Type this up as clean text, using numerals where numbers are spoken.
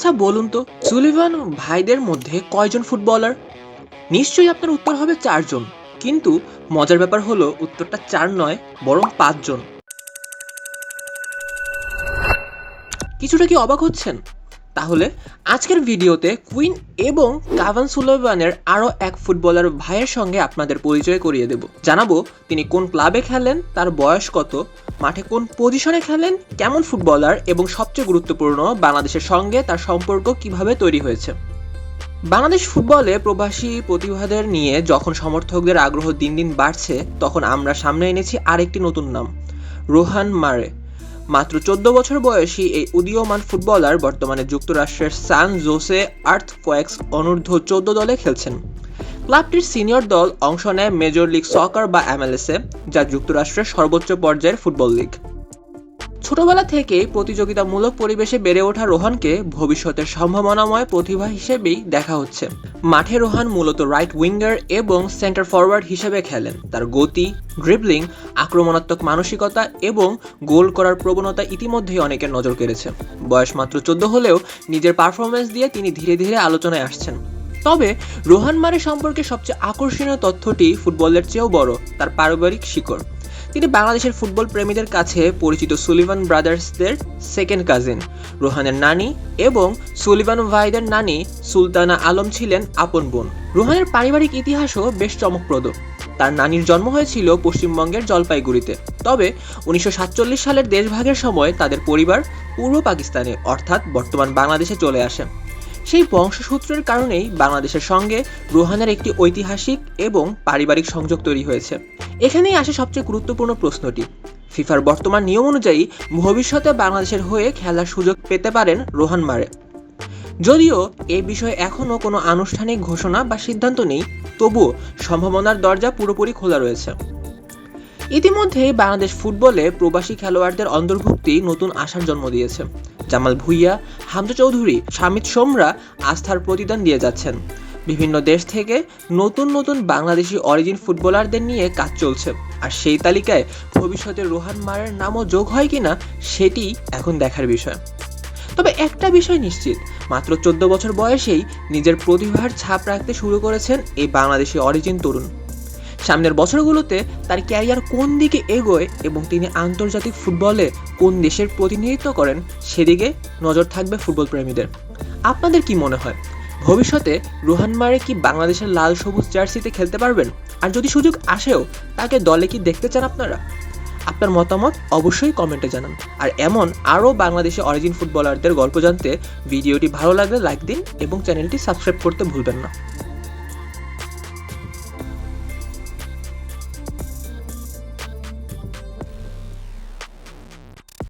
আচ্ছা বলুন তো, সুলিভান ভাইদের মধ্যে কয়জন ফুটবলার? নিশ্চয়ই আপনার উত্তর হবে ৪ জন। কিন্তু মজার ব্যাপার হলো উত্তরটা ৪ নয়, বরং ৫ জন। কিছুটা কি অবাক হচ্ছেন? তাহলে আজকের ভিডিওতে কুইন এবং কাভান সুলেভানের আরও এক ফুটবলার ভাইয়ের সঙ্গে আপনাদের পরিচয় করিয়ে দেব। জানাবো তিনি কোন ক্লাবে খেলেন, তার বয়স কত, মাঠে কোন পজিশনে খেলেন, কেমন ফুটবলার এবং সবচেয়ে গুরুত্বপূর্ণ বাংলাদেশের সঙ্গে তার সম্পর্ক কিভাবে তৈরি হয়েছে। বাংলাদেশ ফুটবলে প্রবাসী প্রতিভাদের নিয়ে যখন সমর্থকদের আগ্রহ দিন দিন বাড়ছে, তখন আমরা সামনে এনেছি আরেকটি নতুন নাম, রোহান মারে। মাত্র ১৪ বছর বয়সী এই উদীয়মান ফুটবলার বর্তমানে যুক্তরাষ্ট্রের সান জোসে আর্থকোয়েকস অনূর্ধ্ব-১৪ দলে খেলছেন। ক্লাবটির সিনিয়র দল অংশ নেয় মেজর লিগ সকার বা MLS-এ, যা যুক্তরাষ্ট্রের সর্বোচ্চ পর্যায়ের ফুটবল লিগ। ছোটবেলা থেকেই প্রতিযোগিতামূলক পরিবেশে বেড়ে ওঠা রোহানকে ভবিষ্যতের সম্ভাবনাময় প্রতিভা হিসেবেই দেখা হচ্ছে। মাঠে রোহান মূলত রাইট উইঙ্গার এবং সেন্টার ফরওয়ার্ড হিসেবে খেলেন। তার গতি, ড্রিবলিং, আক্রমণাত্মক মানসিকতা এবং গোল করার প্রবণতা ইতিমধ্যেই অনেকের নজর কেড়েছে। বয়স মাত্র ১৪ হলেও নিজের পারফরমেন্স দিয়ে তিনি ধীরে ধীরে আলোচনায় আসছেন। তবে রোহান মারে সম্পর্কে সবচেয়ে আকর্ষণীয় তথ্যটি ফুটবলের চেয়েও বড়, তার পারিবারিক শিকড়। তিনি বাংলাদেশের ফুটবল প্রেমীদের কাছে পরিচিত সুলিভান ব্রাদার্সদের সেকেন্ড কাজিন। রোহানের নানি এবং সুলিভান ভাইদের নানি সুলতানা আলম ছিলেন আপন বোন। রোহানের পারিবারিক ইতিহাসও বেশ চমকপ্রদ। তার নানির জন্ম হয়েছিল পশ্চিমবঙ্গের জলপাইগুড়িতে। তবে ১৯৪৭ সালের দেশভাগের সময় তাদের পরিবার পূর্ব পাকিস্তানে অর্থাৎ বর্তমান বাংলাদেশে চলে আসে। সেই বংশসূত্রের কারণেই বাংলাদেশের সঙ্গে রোহানের একটি ঐতিহাসিক এবং পারিবারিক সংযোগ তৈরি হয়েছে। এখানেই আসে সবচেয়ে গুরুত্বপূর্ণ প্রশ্নটি, ফিফার বর্তমান নিয়ম অনুযায়ী ভবিষ্যতে বাংলাদেশের হয়ে খেলার সুযোগ পেতে পারেন রোহান মারে। যদিও এ বিষয়ে এখনও কোনো আনুষ্ঠানিক ঘোষণা বা সিদ্ধান্ত নেই, তবুও সম্ভাবনার দরজা পুরোপুরি খোলা রয়েছে। ইতিমধ্যেই বাংলাদেশ ফুটবলে প্রবাসী খেলোয়াড়দের অন্তর্ভুক্তি নতুন আশার জন্ম দিয়েছে। জামাল ভুঁইয়া, হামজা চৌধুরী, শামিত সোমরা আস্থার প্রতিদান দিয়ে যাচ্ছেন। বিভিন্ন দেশ থেকে নতুন নতুন বাংলাদেশি অরিজিন ফুটবলারদের নিয়ে কাজ চলছে, আর সেই তালিকায় ভবিষ্যতে রোহান মারের নামও যোগ হয় কিনা সেটি এখন দেখার বিষয়। তবে একটা বিষয় নিশ্চিত, মাত্র ১৪ বছর বয়সেই নিজের প্রতিভার ছাপ রাখতে শুরু করেছেন এই বাংলাদেশি অরিজিন তরুণ। সামনের বছরগুলোতে তার ক্যারিয়ার কোন দিকে এগোয় এবং তিনি আন্তর্জাতিক ফুটবলে কোন দেশের প্রতিনিধিত্ব করেন, সেদিকে নজর থাকবে ফুটবল প্রেমীদের। আপনাদের কি মনে হয়, ভবিষ্যতে রোহান মারে কি বাংলাদেশের লাল সবুজ জার্সিতে খেলতে পারবেন? আর যদি সুযোগ আসেও, তাকে দলে কি দেখতে চান আপনারা? আপনার মতামত অবশ্যই কমেন্টে জানান। আর এমন আরও বাংলাদেশি অরিজিন ফুটবলারদের গল্প জানতে ভিডিওটি ভালো লাগলে লাইক দিন এবং চ্যানেলটি সাবস্ক্রাইব করতে ভুলবেন না।